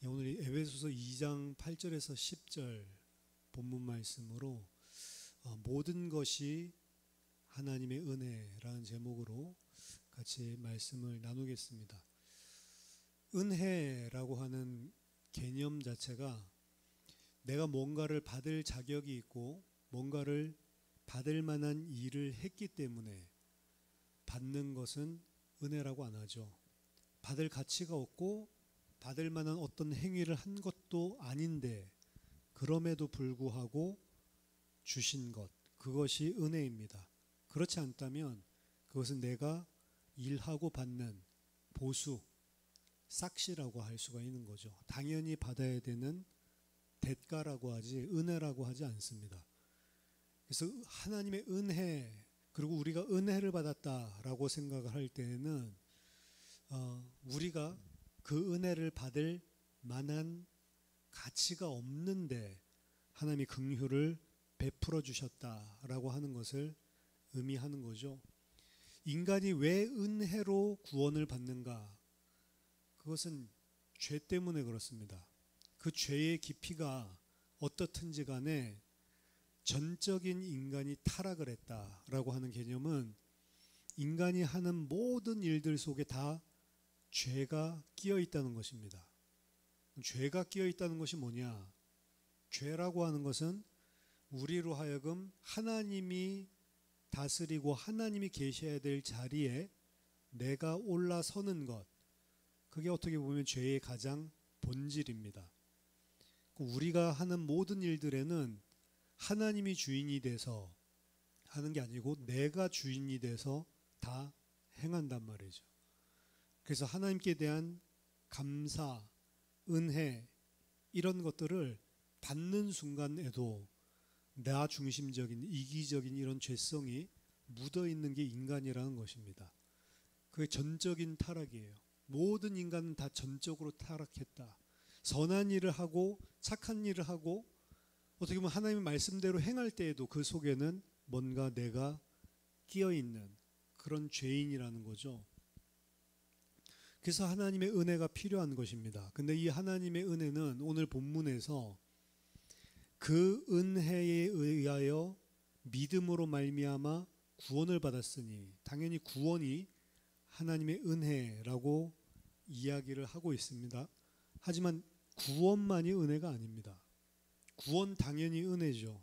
오늘 에베소서 2장 8절에서 10절 본문 말씀으로 모든 것이 하나님의 은혜라는 제목으로 같이 말씀을 나누겠습니다. 은혜라고 하는 개념 자체가 내가 뭔가를 받을 자격이 있고 뭔가를 받을 만한 일을 했기 때문에 받는 것은 은혜라고 안 하죠. 받을 가치가 없고 받을 만한 어떤 행위를 한 것도 아닌데 그럼에도 불구하고 주신 것, 그것이 은혜입니다. 그렇지 않다면 그것은 내가 일하고 받는 보수, 싹시라고 할 수가 있는 거죠. 당연히 받아야 되는 대가라고 하지 은혜라고 하지 않습니다. 그래서 하나님의 은혜, 그리고 우리가 은혜를 받았다라고 생각을 할 때에는 우리가 그 은혜를 받을 만한 가치가 없는데 하나님이 긍휼을 베풀어 주셨다라고 하는 것을 의미하는 거죠. 인간이 왜 은혜로 구원을 받는가? 그것은 죄 때문에 그렇습니다. 그 죄의 깊이가 어떻든지 간에 전적인 인간이 타락을 했다라고 하는 개념은 인간이 하는 모든 일들 속에 다 죄가 끼어 있다는 것입니다. 죄가 끼어 있다는 것이 뭐냐? 죄라고 하는 것은 우리로 하여금 하나님이 다스리고 하나님이 계셔야 될 자리에 내가 올라서는 것, 그게 어떻게 보면 죄의 가장 본질입니다. 우리가 하는 모든 일들에는 하나님이 주인이 돼서 하는 게 아니고 내가 주인이 돼서 다 행한단 말이죠. 그래서 하나님께 대한 감사, 은혜 이런 것들을 받는 순간에도 나 중심적인 이기적인 이런 죄성이 묻어있는 게 인간이라는 것입니다. 그게 전적인 타락이에요. 모든 인간은 다 전적으로 타락했다. 선한 일을 하고 착한 일을 하고 어떻게 보면 하나님의 말씀대로 행할 때에도 그 속에는 뭔가 내가 끼어있는 그런 죄인이라는 거죠. 그래서 하나님의 은혜가 필요한 것입니다. 근데 이 하나님의 은혜는 오늘 본문에서 그 은혜에 의하여 믿음으로 말미암아 구원을 받았으니 당연히 구원이 하나님의 은혜라고 이야기를 하고 있습니다. 하지만 구원만이 은혜가 아닙니다. 구원 당연히 은혜죠.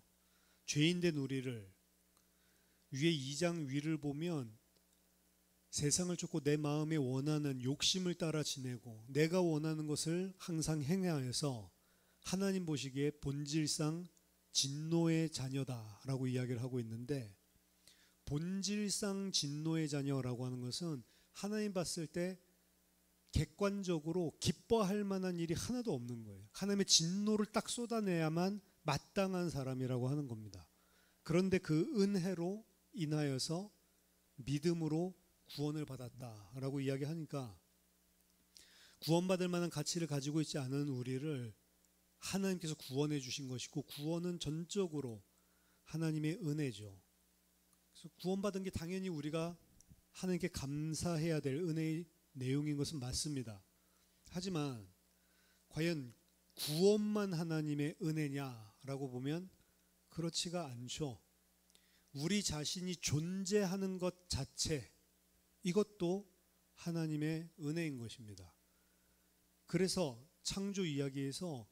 죄인된 우리를 위에 2장 위를 보면 세상을 쫓고 내 마음에 원하는 욕심을 따라 지내고 내가 원하는 것을 항상 행하여서 하나님 보시기에 본질상 진노의 자녀다라고 이야기를 하고 있는데, 본질상 진노의 자녀라고 하는 것은 하나님 봤을 때 객관적으로 기뻐할 만한 일이 하나도 없는 거예요. 하나님의 진노를 딱 쏟아내야만 마땅한 사람이라고 하는 겁니다. 그런데 그 은혜로 인하여서 믿음으로 구원을 받았다라고 이야기하니까 구원받을 만한 가치를 가지고 있지 않은 우리를 하나님께서 구원해 주신 것이고, 구원은 전적으로 하나님의 은혜죠. 그래서 구원받은 게 당연히 우리가 하나님께 감사해야 될 은혜의 내용인 것은 맞습니다. 하지만 과연 구원만 하나님의 은혜냐라고 보면 그렇지가 않죠. 우리 자신이 존재하는 것 자체, 이것도 하나님의 은혜인 것입니다. 그래서 창조 이야기에서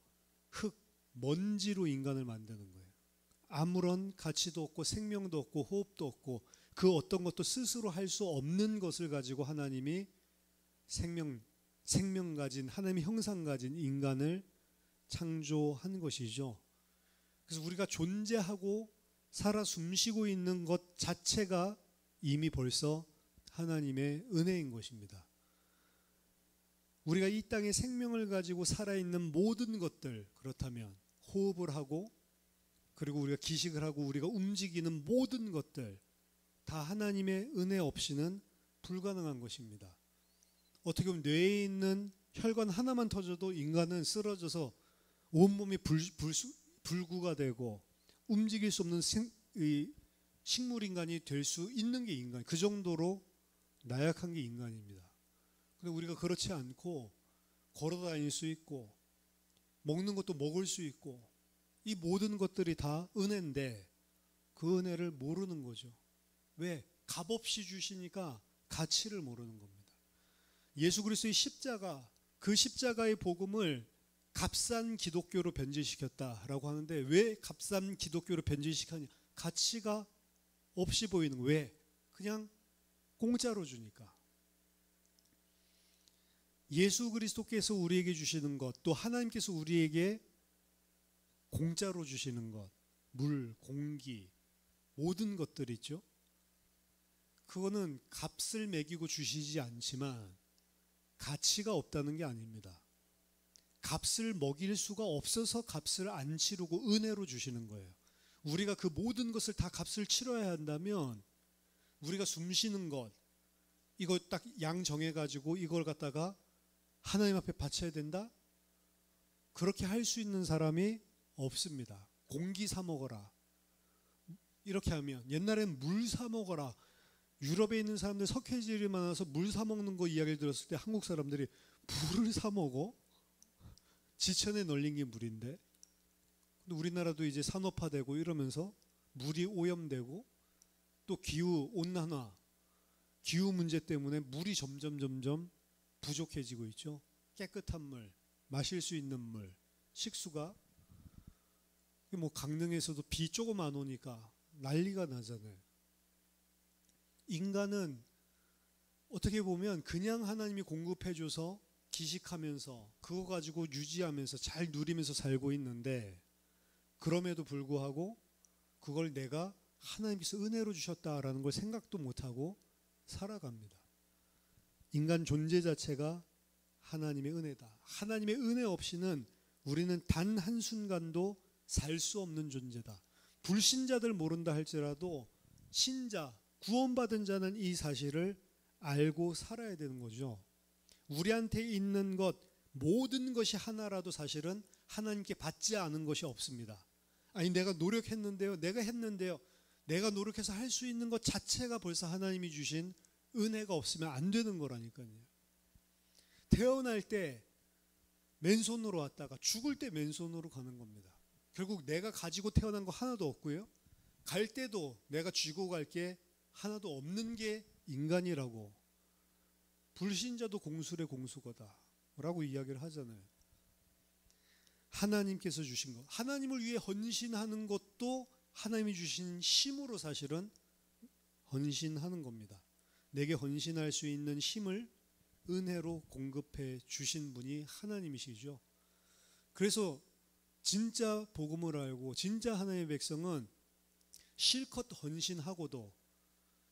흙, 먼지로 인간을 만드는 거예요. 아무런 가치도 없고 생명도 없고 호흡도 없고 그 어떤 것도 스스로 할 수 없는 것을 가지고 하나님이 생명 가진, 하나님의 형상 가진 인간을 창조한 것이죠. 그래서 우리가 존재하고 살아 숨쉬고 있는 것 자체가 이미 벌써 하나님의 은혜인 것입니다. 우리가 이 땅에 생명을 가지고 살아있는 모든 것들, 그렇다면 호흡을 하고 그리고 우리가 기식을 하고 우리가 움직이는 모든 것들 다 하나님의 은혜 없이는 불가능한 것입니다. 어떻게 보면 뇌에 있는 혈관 하나만 터져도 인간은 쓰러져서 온몸이 불구가 되고 움직일 수 없는 식물인간이 될 수 있는 게 인간, 그 정도로 나약한 게 인간입니다. 근데 우리가 그렇지 않고 걸어 다닐 수 있고 먹는 것도 먹을 수 있고, 이 모든 것들이 다 은혜인데 그 은혜를 모르는 거죠. 왜? 값없이 주시니까 가치를 모르는 겁니다. 예수 그리스도의 십자가, 그 십자가의 복음을 값싼 기독교로 변질시켰다라고 하는데, 왜 값싼 기독교로 변질시켰냐? 가치가 없이 보이는 거예요. 왜? 그냥 공짜로 주니까. 예수 그리스도께서 우리에게 주시는 것, 또 하나님께서 우리에게 공짜로 주시는 것, 물, 공기, 모든 것들 있죠. 그거는 값을 매기고 주시지 않지만 가치가 없다는 게 아닙니다. 값을 먹일 수가 없어서 값을 안 치르고 은혜로 주시는 거예요. 우리가 그 모든 것을 다 값을 치러야 한다면, 우리가 숨 쉬는 것, 이거 딱 양 정해가지고 이걸 갖다가 하나님 앞에 바쳐야 된다? 그렇게 할 수 있는 사람이 없습니다. 공기 사 먹어라. 이렇게 하면, 옛날엔 물 사 먹어라. 유럽에 있는 사람들 석회질이 많아서 물 사 먹는 거 이야기를 들었을 때 한국 사람들이 물을 사 먹어? 지천에 널린 게 물인데. 근데 우리나라도 이제 산업화되고 이러면서 물이 오염되고, 또 기후 온난화, 기후 문제 때문에 물이 점점 부족해지고 있죠. 깨끗한 물, 마실 수 있는 물, 식수가 뭐 강릉에서도 비 조금 안 오니까 난리가 나잖아요. 인간은 어떻게 보면 그냥 하나님이 공급해줘서 기식하면서 그거 가지고 유지하면서 잘 누리면서 살고 있는데, 그럼에도 불구하고 그걸 내가 하나님께서 은혜로 주셨다라는 걸 생각도 못하고 살아갑니다. 인간 존재 자체가 하나님의 은혜다. 하나님의 은혜 없이는 우리는 단 한순간도 살 수 없는 존재다. 불신자들 모른다 할지라도 신자, 구원받은 자는 이 사실을 알고 살아야 되는 거죠. 우리한테 있는 것, 모든 것이 하나라도 사실은 하나님께 받지 않은 것이 없습니다. 아니, 내가 노력했는데요, 내가 했는데요, 내가 노력해서 할 수 있는 것 자체가 벌써 하나님이 주신 은혜가 없으면 안 되는 거라니까요. 태어날 때 맨손으로 왔다가 죽을 때 맨손으로 가는 겁니다. 결국 내가 가지고 태어난 거 하나도 없고요, 갈 때도 내가 쥐고 갈 게 하나도 없는 게 인간이라고. 불신자도 공술의 공수거다 라고 이야기를 하잖아요. 하나님께서 주신 것, 하나님을 위해 헌신하는 것도 하나님이 주신 힘으로 사실은 헌신하는 겁니다. 내게 헌신할 수 있는 힘을 은혜로 공급해 주신 분이 하나님이시죠. 그래서 진짜 복음을 알고 진짜 하나님의 백성은 실컷 헌신하고도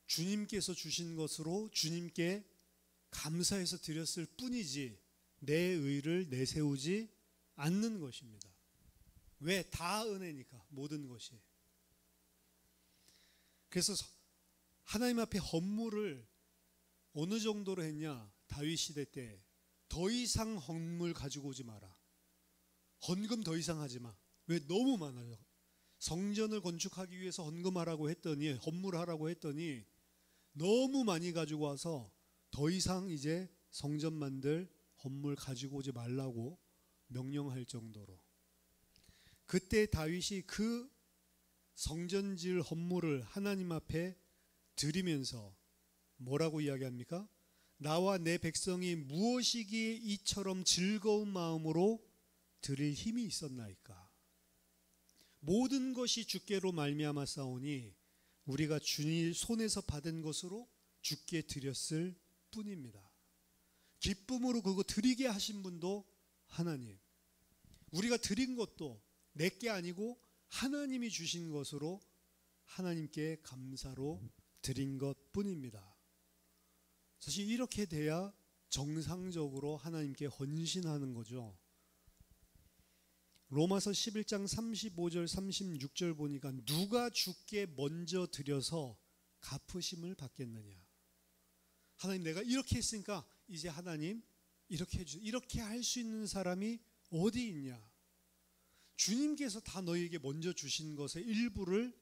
주님께서 주신 것으로 주님께 감사해서 드렸을 뿐이지 내 의를 내세우지 않는 것입니다. 왜? 다 은혜니까, 모든 것이. 그래서 하나님 앞에 헌물을 어느 정도로 했냐? 다윗 시대 때 더 이상 헌물 가지고 오지 마라. 헌금 더 이상 하지 마. 왜? 너무 많아요. 성전을 건축하기 위해서 헌금하라고 했더니, 헌물하라고 했더니 너무 많이 가지고 와서 더 이상 이제 성전 만들 헌물 가지고 오지 말라고 명령할 정도로. 그때 다윗이 그 성전질 헌물을 하나님 앞에 드리면서 뭐라고 이야기합니까? 나와 내 백성이 무엇이기에 이처럼 즐거운 마음으로 드릴 힘이 있었나이까. 모든 것이 주께로 말미암아 싸우니 우리가 주님 손에서 받은 것으로 주께 드렸을 뿐입니다. 기쁨으로 그거 드리게 하신 분도 하나님. 우리가 드린 것도 내게 아니고 하나님이 주신 것으로 하나님께 감사로 드린 것 뿐입니다. 사실 이렇게 돼야 정상적으로 하나님께 헌신하는 거죠. 로마서 11장 35절 36절 보니까 누가 주께 먼저 드려서 갚으심을 받겠느냐. 하나님, 내가 이렇게 했으니까 이제 하나님 이렇게 해주세요. 이렇게 할 수 있는 사람이 어디 있냐. 주님께서 다 너희에게 먼저 주신 것의 일부를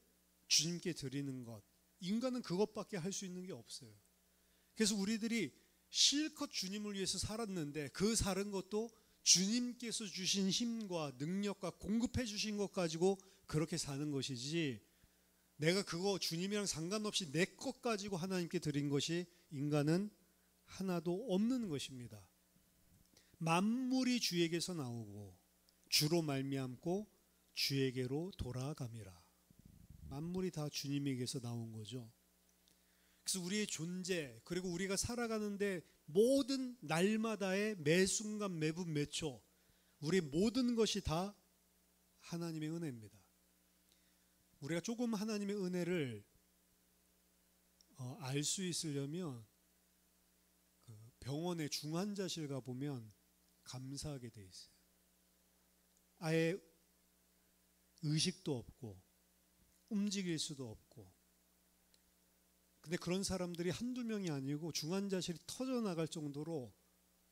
주님께 드리는 것. 인간은 그것밖에 할 수 있는 게 없어요. 그래서 우리들이 실컷 주님을 위해서 살았는데 그 살은 것도 주님께서 주신 힘과 능력과 공급해 주신 것 가지고 그렇게 사는 것이지, 내가 그거 주님이랑 상관없이 내 것 가지고 하나님께 드린 것이 인간은 하나도 없는 것입니다. 만물이 주에게서 나오고 주로 말미암고 주에게로 돌아감이라. 만물이 다 주님에게서 나온 거죠. 그래서 우리의 존재, 그리고 우리가 살아가는데 모든 날마다의 매 순간 매분 매초 우리 모든 것이 다 하나님의 은혜입니다. 우리가 조금 하나님의 은혜를 알 수 있으려면 그 병원의 중환자실 가보면 감사하게 돼 있어요. 아예 의식도 없고 움직일 수도 없고, 근데 그런 사람들이 한두 명이 아니고 중환자실이 터져나갈 정도로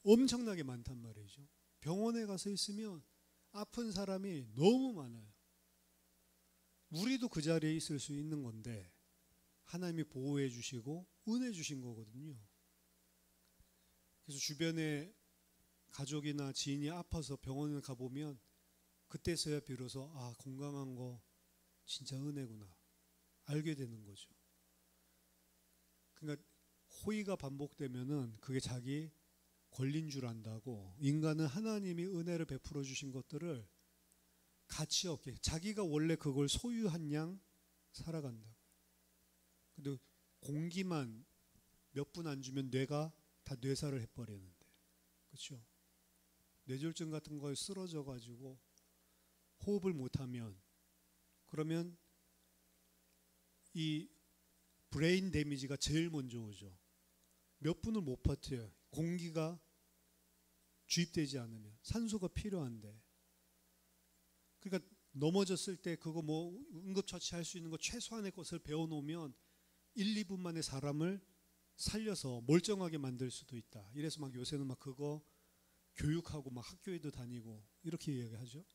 엄청나게 많단 말이죠. 병원에 가서 있으면 아픈 사람이 너무 많아요. 우리도 그 자리에 있을 수 있는 건데 하나님이 보호해 주시고 은혜 주신 거거든요. 그래서 주변에 가족이나 지인이 아파서 병원에 가보면 그때서야 비로소 건강한 거 진짜 은혜구나 알게 되는 거죠. 그러니까 호의가 반복되면은 그게 자기 권리인 줄 안다고, 인간은 하나님이 은혜를 베풀어 주신 것들을 가치 없게 자기가 원래 그걸 소유한 양 살아간다고. 근데 공기만 몇 분 안 주면 뇌가 다 뇌사를 해버리는데, 그렇죠? 뇌졸중 같은 거에 쓰러져 가지고 호흡을 못하면, 그러면 이 브레인 데미지가 제일 먼저 오죠. 몇 분을 못 버텨요. 공기가 주입되지 않으면. 산소가 필요한데. 그러니까 넘어졌을 때 그거 뭐 응급처치할 수 있는 거 최소한의 것을 배워놓으면 1, 2분 만에 사람을 살려서 멀쩡하게 만들 수도 있다. 이래서 막 요새는 막 그거 교육하고 막 학교에도 다니고 이렇게 이야기하죠.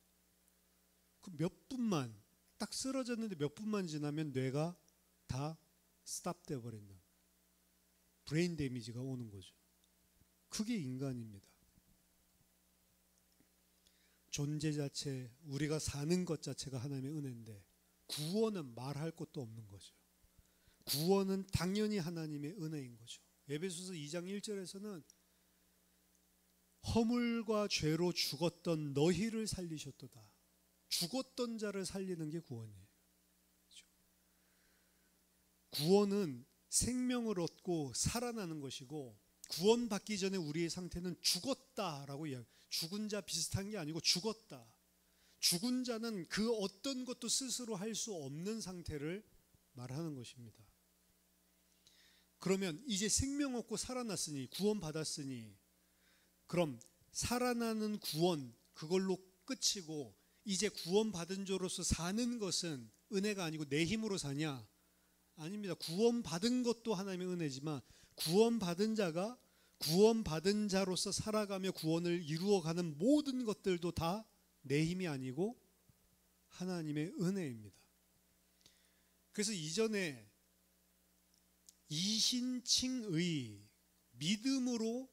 그 몇 분만 딱 쓰러졌는데 몇 분만 지나면 뇌가 다 스탑 돼 버린다. 브레인 데미지가 오는 거죠. 그게 인간입니다. 존재 자체, 우리가 사는 것 자체가 하나님의 은혜인데 구원은 말할 것도 없는 거죠. 구원은 당연히 하나님의 은혜인 거죠. 에베소서 2장 1절에서는 허물과 죄로 죽었던 너희를 살리셨도다. 죽었던 자를 살리는 게 구원이에요. 그렇죠? 구원은 생명을 얻고 살아나는 것이고, 구원받기 전에 우리의 상태는 죽었다라고 이야기해요. 죽은 자 비슷한 게 아니고 죽었다. 죽은 자는 그 어떤 것도 스스로 할 수 없는 상태를 말하는 것입니다. 그러면 이제 생명 얻고 살아났으니, 구원받았으니, 그럼 살아나는 구원 그걸로 끝이고 이제 구원받은 자로서 사는 것은 은혜가 아니고 내 힘으로 사냐? 아닙니다. 구원받은 것도 하나님의 은혜지만 구원받은 자가 구원받은 자로서 살아가며 구원을 이루어가는 모든 것들도 다 내 힘이 아니고 하나님의 은혜입니다. 그래서 이전에 이신칭의, 믿음으로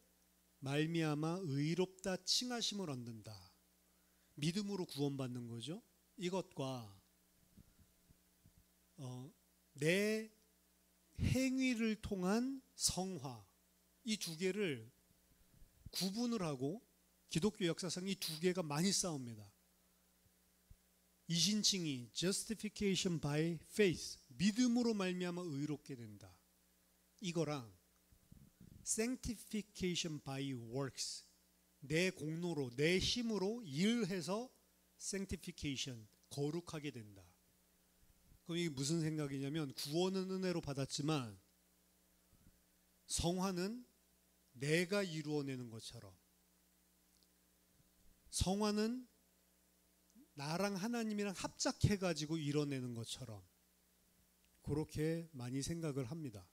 말미암아 의롭다 칭하심을 얻는다. 믿음으로 구원받는 거죠. 이것과 내 행위를 통한 성화, 이 두 개를 구분을 하고 기독교 역사상 이 두 개가 많이 싸웁니다. 이신칭의, justification by faith, 믿음으로 말미암아 의롭게 된다. 이거랑 sanctification by works, 내 공로로 내 힘으로 일해서 sanctification, 거룩하게 된다. 그럼 이게 무슨 생각이냐면, 구원은 은혜로 받았지만 성화는 내가 이루어내는 것처럼, 성화는 나랑 하나님이랑 합작해가지고 이뤄내는 것처럼 그렇게 많이 생각을 합니다.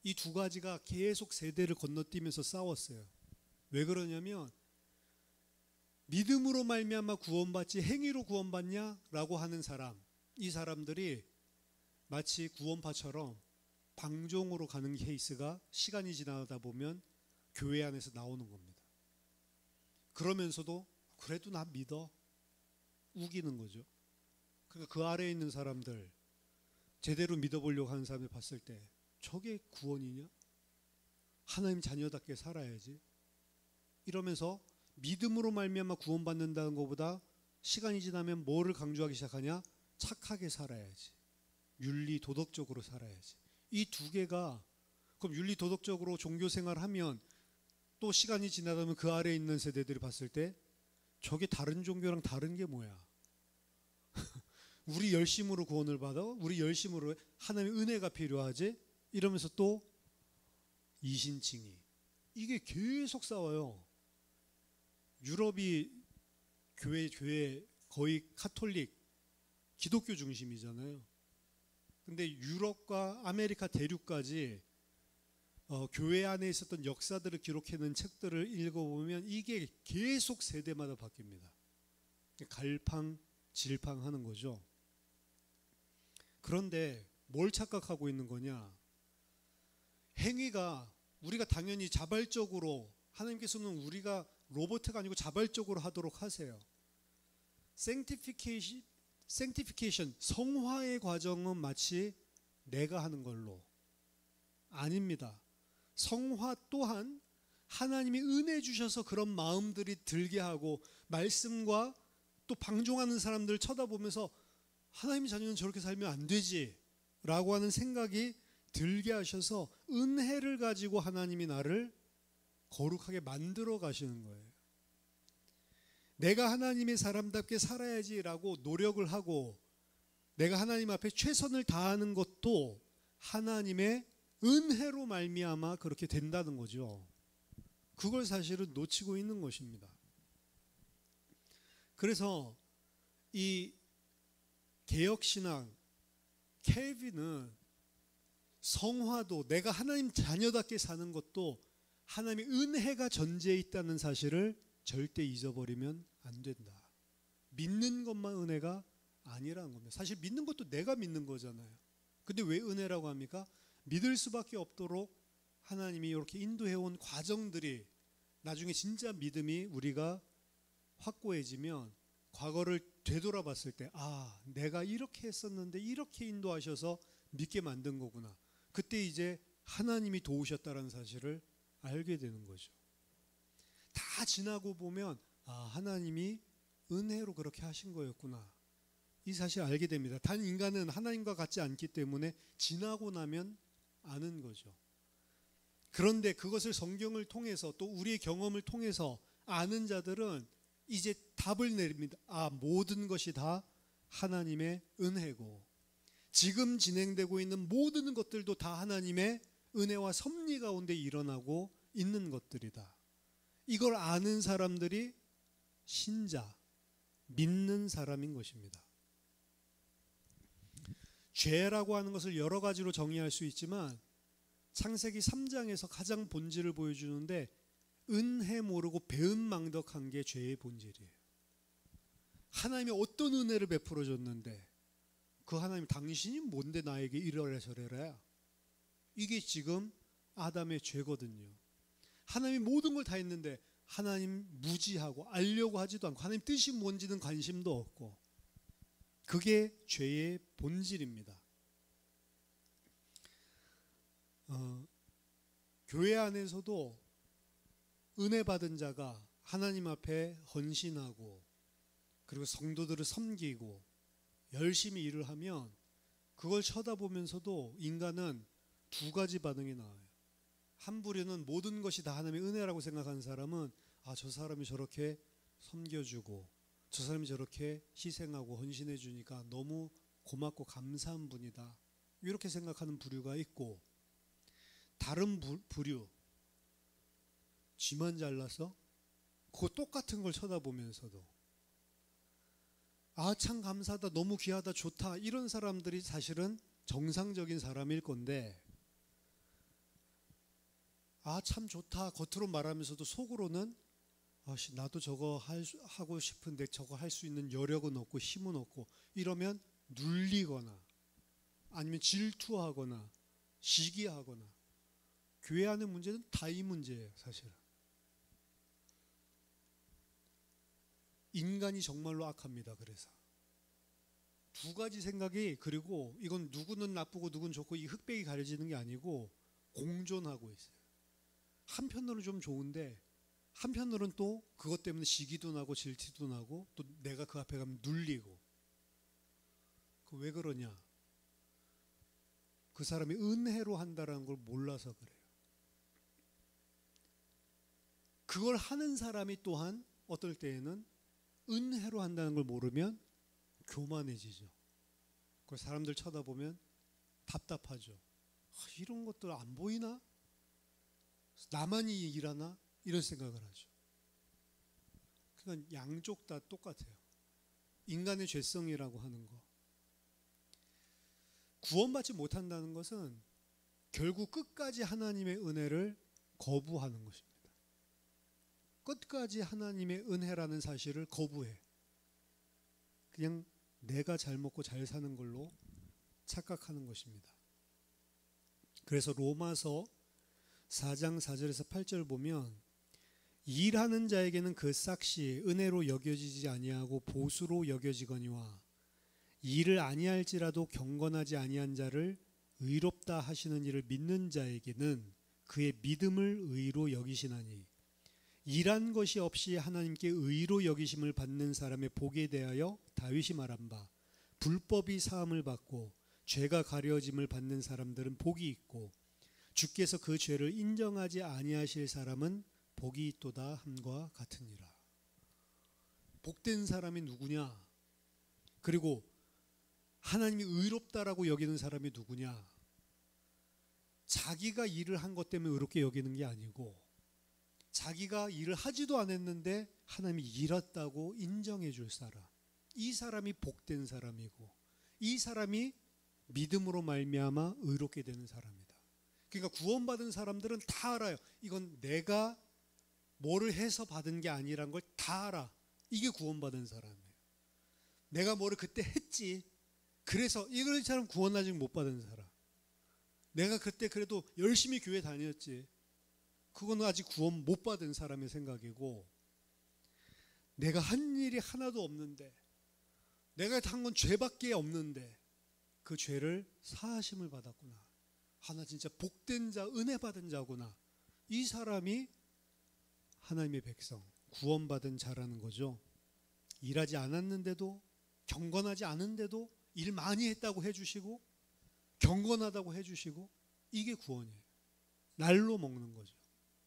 이 두 가지가 계속 세대를 건너뛰면서 싸웠어요. 왜 그러냐면, 믿음으로 말미암아 구원받지 행위로 구원받냐라고 하는 사람, 이 사람들이 마치 구원파처럼 방종으로 가는 케이스가 시간이 지나다 보면 교회 안에서 나오는 겁니다. 그러면서도 그래도 나 믿어 우기는 거죠. 그러니까 그 아래에 있는 사람들, 제대로 믿어보려고 하는 사람들 봤을 때 저게 구원이냐? 하나님 자녀답게 살아야지. 이러면서 믿음으로 말미암아 구원받는다는 것보다 시간이 지나면 뭐를 강조하기 시작하냐? 착하게 살아야지. 윤리 도덕적으로 살아야지. 이 두 개가, 그럼 윤리 도덕적으로 종교 생활하면 또 시간이 지나다 보면 그 아래에 있는 세대들이 봤을 때 저게 다른 종교랑 다른 게 뭐야? 우리 열심으로 구원을 받아? 우리 열심으로 하나님의 은혜가 필요하지? 이러면서 또 이신칭의. 이게 계속 싸워요. 유럽이 교회 거의 카톨릭 기독교 중심이잖아요. 근데 유럽과 아메리카 대륙까지 교회 안에 있었던 역사들을 기록해놓은 책들을 읽어보면 이게 계속 세대마다 바뀝니다. 갈팡질팡하는 거죠. 그런데 뭘 착각하고 있는 거냐? 행위가 우리가 당연히 자발적으로, 하나님께서는 우리가 로봇가 아니고 자발적으로 하도록 하세요. sanctification, 성화의 과정은 마치 내가 하는 걸로. 아닙니다. 성화 또한 하나님이 은혜 주셔서 그런 마음들이 들게 하고, 말씀과 또 방종하는 사람들 쳐다보면서 하나님의 자녀는 저렇게 살면 안 되지 라고 하는 생각이 들게 하셔서 은혜를 가지고 하나님이 나를 거룩하게 만들어 가시는 거예요. 내가 하나님의 사람답게 살아야지라고 노력을 하고 내가 하나님 앞에 최선을 다하는 것도 하나님의 은혜로 말미암아 그렇게 된다는 거죠. 그걸 사실은 놓치고 있는 것입니다. 그래서 이 개혁신앙 켈빈은 성화도, 내가 하나님 자녀답게 사는 것도 하나님의 은혜가 전제에 있다는 사실을 절대 잊어버리면 안 된다. 믿는 것만 은혜가 아니라는 겁니다. 사실 믿는 것도 내가 믿는 거잖아요. 근데 왜 은혜라고 합니까? 믿을 수밖에 없도록 하나님이 이렇게 인도해온 과정들이 나중에 진짜 믿음이 우리가 확고해지면 과거를 되돌아봤을 때, 아, 내가 이렇게 했었는데 이렇게 인도하셔서 믿게 만든 거구나. 그때 이제 하나님이 도우셨다는 사실을 알게 되는 거죠. 다 지나고 보면, 아, 하나님이 은혜로 그렇게 하신 거였구나. 이 사실 알게 됩니다. 단 인간은 하나님과 같지 않기 때문에 지나고 나면 아는 거죠. 그런데 그것을 성경을 통해서 또 우리의 경험을 통해서 아는 자들은 이제 답을 내립니다. 아, 모든 것이 다 하나님의 은혜고, 지금 진행되고 있는 모든 것들도 다 하나님의 은혜와 섭리 가운데 일어나고 있는 것들이다. 이걸 아는 사람들이 신자, 믿는 사람인 것입니다. 죄라고 하는 것을 여러 가지로 정의할 수 있지만 창세기 3장에서 가장 본질을 보여주는데, 은혜 모르고 배은망덕한 게 죄의 본질이에요. 하나님이 어떤 은혜를 베풀어 줬는데 그 하나님, 당신이 뭔데 나에게 이러래 저래라. 이게 지금 아담의 죄거든요. 하나님이 모든 걸 다 했는데 하나님 무지하고 알려고 하지도 않고 하나님 뜻이 뭔지는 관심도 없고, 그게 죄의 본질입니다. 교회 안에서도 은혜 받은 자가 하나님 앞에 헌신하고 그리고 성도들을 섬기고 열심히 일을 하면 그걸 쳐다보면서도 인간은 두 가지 반응이 나와요. 한 부류는 모든 것이 다 하나님의 은혜라고 생각하는 사람은, 아, 저 사람이 저렇게 섬겨주고 저 사람이 저렇게 희생하고 헌신해 주니까 너무 고맙고 감사한 분이다, 이렇게 생각하는 부류가 있고, 다른 부류, 쥐만 잘라서 그 똑같은 걸 쳐다보면서도 아, 참 감사하다, 너무 귀하다, 좋다, 이런 사람들이 사실은 정상적인 사람일 건데, 아, 참 좋다 겉으로 말하면서도 속으로는 나도 저거 하고 싶은데 저거 할 수 있는 여력은 없고 힘은 없고, 이러면 눌리거나 아니면 질투하거나 시기하거나. 교회 안의 문제는 다 이 문제예요, 사실은. 인간이 정말로 악합니다. 그래서 두 가지 생각이, 그리고 이건 누구는 나쁘고 누구는 좋고 이 흑백이 가려지는 게 아니고 공존하고 있어요. 한편으로는 좀 좋은데 한편으로는 또 그것 때문에 시기도 나고 질투도 나고 또 내가 그 앞에 가면 눌리고. 그 왜 그러냐? 그 사람이 은혜로 한다는 걸 몰라서 그래요. 그걸 하는 사람이 또한 어떨 때에는 은혜로 한다는 걸 모르면 교만해지죠. 그 사람들 쳐다보면 답답하죠. 이런 것들 안 보이나? 나만이 일하나? 이런 생각을 하죠. 그러니까 양쪽 다 똑같아요. 인간의 죄성이라고 하는 거. 구원받지 못한다는 것은 결국 끝까지 하나님의 은혜를 거부하는 것입니다. 끝까지 하나님의 은혜라는 사실을 거부해. 그냥 내가 잘 먹고 잘 사는 걸로 착각하는 것입니다. 그래서 로마서 4장 4절에서 8절 보면 일하는 자에게는 그 싹시 은혜로 여겨지지 아니하고 보수로 여겨지거니와 일을 아니할지라도 경건하지 아니한 자를 의롭다 하시는 이를 믿는 자에게는 그의 믿음을 의로 여기시나니 일한 것이 없이 하나님께 의로 여기심을 받는 사람의 복에 대하여 다윗이 말한 바 불법이 사함을 받고 죄가 가려짐을 받는 사람들은 복이 있고 주께서 그 죄를 인정하지 아니하실 사람은 복이 있도다 함과 같으니라. 복된 사람이 누구냐? 그리고 하나님이 의롭다라고 여기는 사람이 누구냐? 자기가 일을 한 것 때문에 의롭게 여기는 게 아니고 자기가 일을 하지도 않았는데 하나님이 일했다고 인정해 줄 사람, 이 사람이 복된 사람이고 이 사람이 믿음으로 말미암아 의롭게 되는 사람이다. 그러니까 구원받은 사람들은 다 알아요. 이건 내가 뭐를 해서 받은 게 아니란 걸 다 알아. 이게 구원받은 사람이에요. 내가 뭐를 그때 했지. 그래서 이걸 사람 구원 아직 못 받은 사람. 내가 그때 그래도 열심히 교회 다녔지. 그거는 아직 구원 못 받은 사람의 생각이고, 내가 한 일이 하나도 없는데, 내가 한 건 죄밖에 없는데 그 죄를 사하심을 받았구나. 나 진짜 복된 자, 은혜 받은 자구나. 이 사람이 하나님의 백성, 구원받은 자라는 거죠. 일하지 않았는데도, 경건하지 않은데도 일 많이 했다고 해주시고 경건하다고 해주시고, 이게 구원이에요. 날로 먹는 거죠.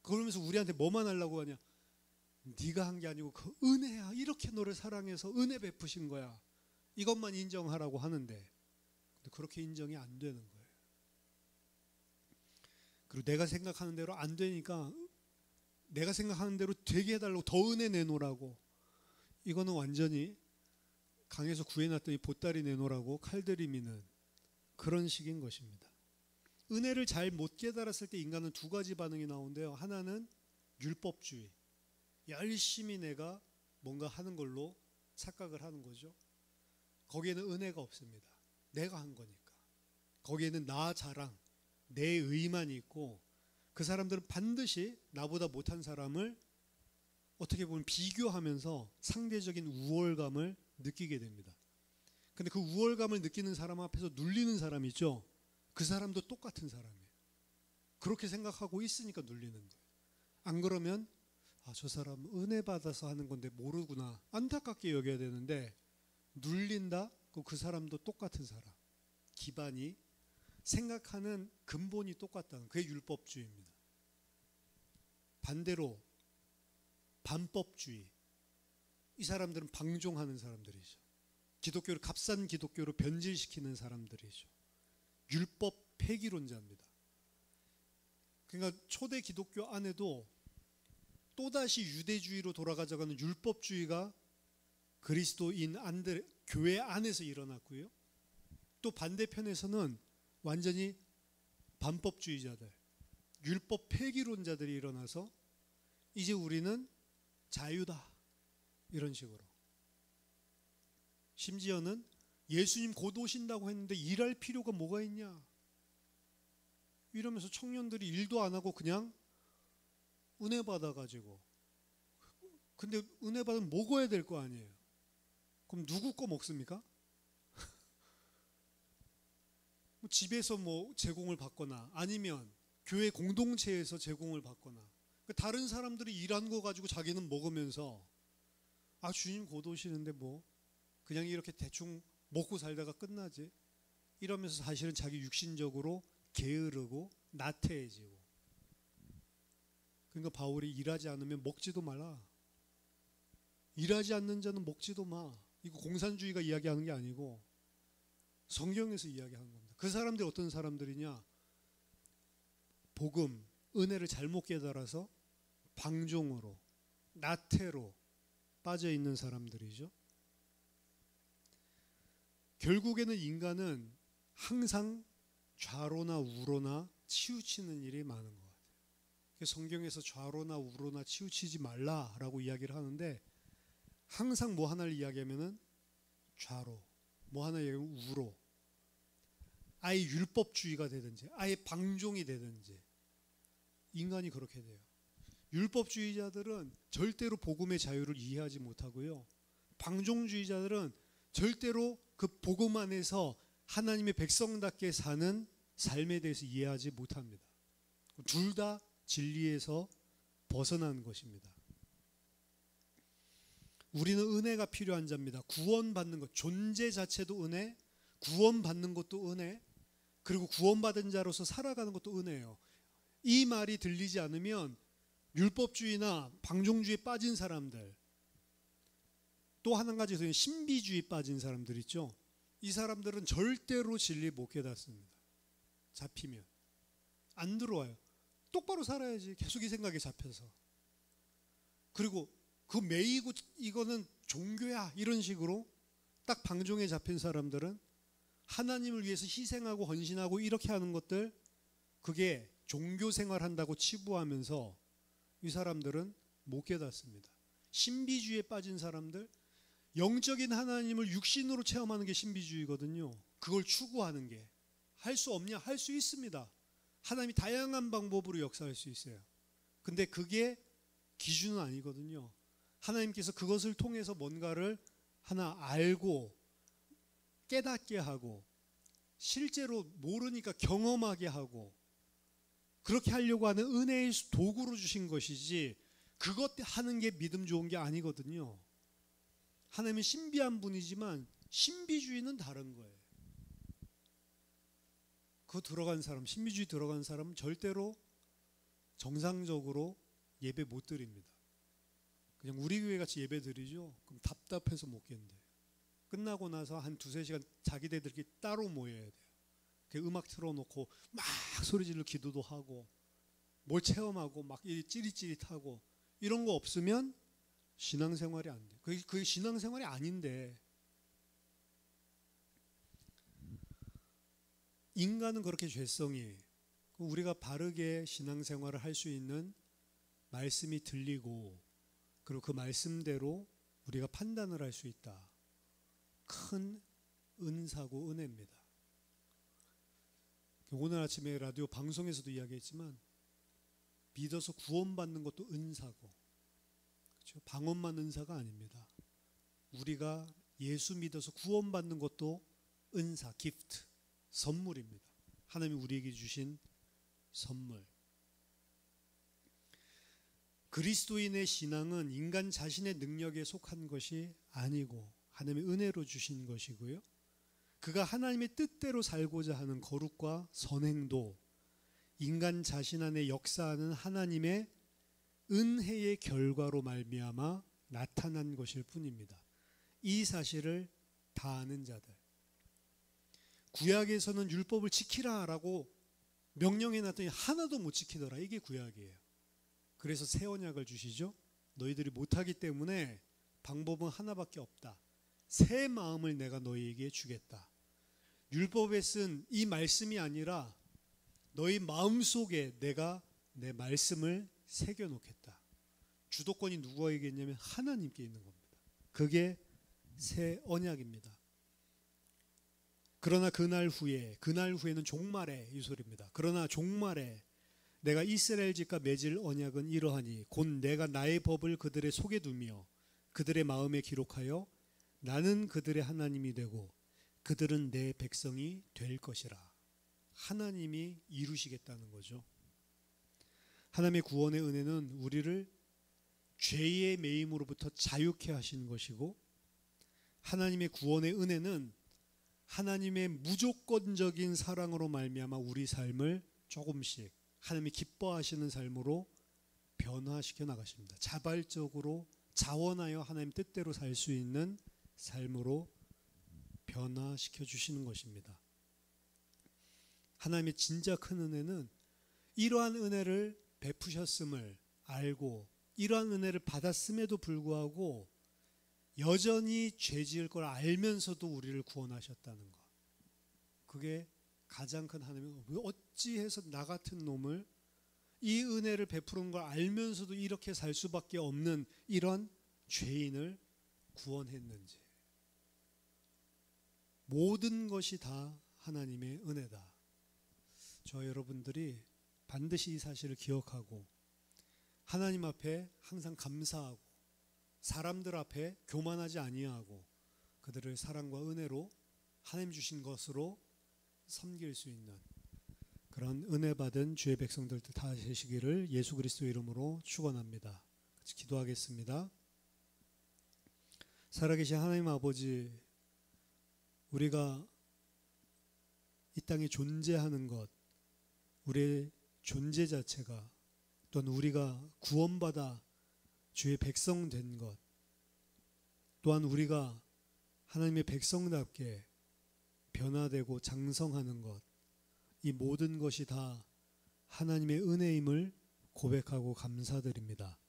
그러면서 우리한테 뭐만 하려고 하냐? 네가 한 게 아니고 그 은혜야. 이렇게 너를 사랑해서 은혜 베푸신 거야. 이것만 인정하라고 하는데 근데 그렇게 인정이 안 되는 거예요. 그리고 내가 생각하는 대로 안 되니까 내가 생각하는 대로 되게 해달라고, 더 은혜 내놓으라고. 이거는 완전히 강에서 구해놨더니 보따리 내놓으라고 칼들이미는 그런 식인 것입니다. 은혜를 잘 못 깨달았을 때 인간은 두 가지 반응이 나오는데요. 하나는 율법주의, 열심히 내가 뭔가 하는 걸로 착각을 하는 거죠. 거기에는 은혜가 없습니다. 내가 한 거니까. 거기에는 나 자랑, 내 의만이 있고, 그 사람들은 반드시 나보다 못한 사람을 어떻게 보면 비교하면서 상대적인 우월감을 느끼게 됩니다. 근데 그 우월감을 느끼는 사람 앞에서 눌리는 사람이 있죠. 그 사람도 똑같은 사람이에요. 그렇게 생각하고 있으니까 눌리는 거예요. 안 그러면 저 사람 은혜 받아서 하는 건데 모르구나, 안타깝게 여겨야 되는데 눌린다? 그 사람도 똑같은 사람. 기반이, 생각하는 근본이 똑같다는, 그게 율법주의입니다. 반대로 반법주의, 이 사람들은 방종하는 사람들이죠. 기독교를, 값싼 기독교로 변질시키는 사람들이죠. 율법 폐기론자입니다. 그러니까 초대 기독교 안에도 또다시 유대주의로 돌아가져가는 율법주의가 그리스도인 교회 안에서 일어났고요. 또 반대편에서는 완전히 반법주의자들, 율법 폐기론자들이 일어나서 이제 우리는 자유다, 이런 식으로. 심지어는 예수님 곧 오신다고 했는데 일할 필요가 뭐가 있냐, 이러면서 청년들이 일도 안 하고 그냥 은혜 받아가지고 근데 은혜 받으면 먹어야 될 거 아니에요. 그럼 누구 거 먹습니까? 집에서 뭐 제공을 받거나 아니면 교회 공동체에서 제공을 받거나 다른 사람들이 일한 거 가지고 자기는 먹으면서 아 주님 곧 오시는데 뭐 그냥 이렇게 대충 먹고 살다가 끝나지 이러면서 사실은 자기 육신적으로 게으르고 나태해지고 그러니까 바울이 일하지 않으면 먹지도 말라. 일하지 않는 자는 먹지도 마. 이거 공산주의가 이야기하는 게 아니고 성경에서 이야기하는 겁니다. 그 사람들이 어떤 사람들이냐? 복음, 은혜를 잘못 깨달아서 방종으로, 나태로 빠져 있는 사람들이죠. 결국에는 인간은 항상 좌로나 우로나 치우치는 일이 많은 것 같아요. 성경에서 좌로나 우로나 치우치지 말라라고 이야기를 하는데 항상 뭐 하나를 이야기하면은 좌로, 뭐 하나 이야기하면 우로, 아예 율법주의가 되든지 아예 방종이 되든지 인간이 그렇게 돼요. 율법주의자들은 절대로 복음의 자유를 이해하지 못하고요. 방종주의자들은 절대로 그 복음 안에서 하나님의 백성답게 사는 삶에 대해서 이해하지 못합니다. 둘 다 진리에서 벗어난 것입니다. 우리는 은혜가 필요한 자입니다. 구원받는 것, 존재 자체도 은혜, 구원받는 것도 은혜, 그리고 구원받은 자로서 살아가는 것도 은혜예요. 이 말이 들리지 않으면 율법주의나 방종주의에 빠진 사람들, 또 한 가지 신비주의에 빠진 사람들 있죠. 이 사람들은 절대로 진리 못 깨닫습니다. 잡히면 안 들어와요. 똑바로 살아야지. 계속 이 생각에 잡혀서. 그리고 그 매이고 이거는 종교야 이런 식으로 딱 방종에 잡힌 사람들은 하나님을 위해서 희생하고 헌신하고 이렇게 하는 것들, 그게 종교 생활한다고 치부하면서 이 사람들은 못 깨닫습니다. 신비주의에 빠진 사람들, 영적인 하나님을 육신으로 체험하는 게 신비주의거든요. 그걸 추구하는 게. 할 수 없냐? 할 수 있습니다. 하나님이 다양한 방법으로 역사할 수 있어요. 근데 그게 기준은 아니거든요. 하나님께서 그것을 통해서 뭔가를 하나 알고 깨닫게 하고 실제로 모르니까 경험하게 하고 그렇게 하려고 하는 은혜의 도구로 주신 것이지 그것 하는 게 믿음 좋은 게 아니거든요. 하나님은 신비한 분이지만 신비주의는 다른 거예요. 그거 들어간 사람, 신비주의 들어간 사람은 절대로 정상적으로 예배 못 드립니다. 그냥 우리 교회 같이 예배 드리죠. 그럼 답답해서 못 견뎌요. 끝나고 나서 한 두세 시간 자기네들끼리 따로 모여야 돼요. 음악 틀어놓고 막 소리 질러 기도도 하고 뭘 체험하고 막 찌릿찌릿하고 이런 거 없으면 신앙생활이 안 돼요. 그게 신앙생활이 아닌데 인간은 그렇게 죄성이 우리가 바르게 신앙생활을 할 수 있는 말씀이 들리고 그리고 그 말씀대로 우리가 판단을 할 수 있다. 큰 은사고 은혜입니다. 오늘 아침에 라디오 방송에서도 이야기했지만 믿어서 구원받는 것도 은사고 그렇죠? 방언만 은사가 아닙니다. 우리가 예수 믿어서 구원받는 것도 은사, 기프트, 선물입니다. 하나님이 우리에게 주신 선물. 그리스도인의 신앙은 인간 자신의 능력에 속한 것이 아니고 하나님의 은혜로 주신 것이고요. 그가 하나님의 뜻대로 살고자 하는 거룩과 선행도 인간 자신 안에 역사하는 하나님의 은혜의 결과로 말미암아 나타난 것일 뿐입니다. 이 사실을 다 아는 자들. 구약에서는 율법을 지키라라고 명령해놨더니 하나도 못 지키더라. 이게 구약이에요. 그래서 새 언약을 주시죠. 너희들이 못하기 때문에 방법은 하나밖에 없다. 새 마음을 내가 너희에게 주겠다. 율법에 쓴 이 말씀이 아니라 너희 마음속에 내가 내 말씀을 새겨놓겠다. 주도권이 누구에게 있냐면 하나님께 있는 겁니다. 그게 새 언약입니다. 그러나 그날 후에는 종말에 이 소리입니다. 그러나 종말에 내가 이스라엘 집과 맺을 언약은 이러하니 곧 내가 나의 법을 그들의 속에 두며 그들의 마음에 기록하여 나는 그들의 하나님이 되고 그들은 내 백성이 될 것이라. 하나님이 이루시겠다는 거죠. 하나님의 구원의 은혜는 우리를 죄의 매임으로부터 자유케 하시는 것이고, 하나님의 구원의 은혜는 하나님의 무조건적인 사랑으로 말미암아 우리 삶을 조금씩 하나님이 기뻐하시는 삶으로 변화시켜 나가십니다. 자발적으로 자원하여 하나님 뜻대로 살 수 있는 삶으로 변화시켜 주시는 것입니다. 하나님의 진짜 큰 은혜는 이러한 은혜를 베푸셨음을 알고 이러한 은혜를 받았음에도 불구하고 여전히 죄 지을 걸 알면서도 우리를 구원하셨다는 것. 그게 가장 큰 하나님의, 어찌해서 나 같은 놈을 이 은혜를 베푸는 걸 알면서도 이렇게 살 수밖에 없는 이런 죄인을 구원했는지. 모든 것이 다 하나님의 은혜다. 저 여러분들이 반드시 이 사실을 기억하고 하나님 앞에 항상 감사하고 사람들 앞에 교만하지 아니하고 그들을 사랑과 은혜로 하나님 주신 것으로 섬길 수 있는 그런 은혜 받은 주의 백성들 다 되시기를 예수 그리스도 이름으로 축원합니다. 같이 기도하겠습니다. 살아계신 하나님 아버지, 우리가 이 땅에 존재하는 것, 우리의 존재 자체가, 또는 우리가 구원받아 주의 백성 된 것, 또한 우리가 하나님의 백성답게 변화되고 장성하는 것, 이 모든 것이 다 하나님의 은혜임을 고백하고 감사드립니다.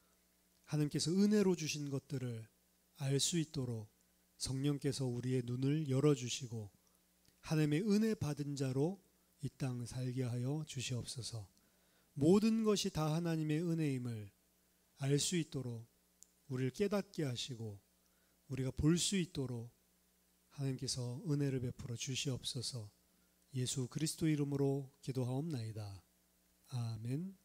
하나님께서 은혜로 주신 것들을 알 수 있도록 성령께서 우리의 눈을 열어주시고 하나님의 은혜 받은 자로 이 땅 살게 하여 주시옵소서. 모든 것이 다 하나님의 은혜임을 알 수 있도록 우리를 깨닫게 하시고 우리가 볼 수 있도록 하나님께서 은혜를 베풀어 주시옵소서. 예수 그리스도 이름으로 기도하옵나이다. 아멘.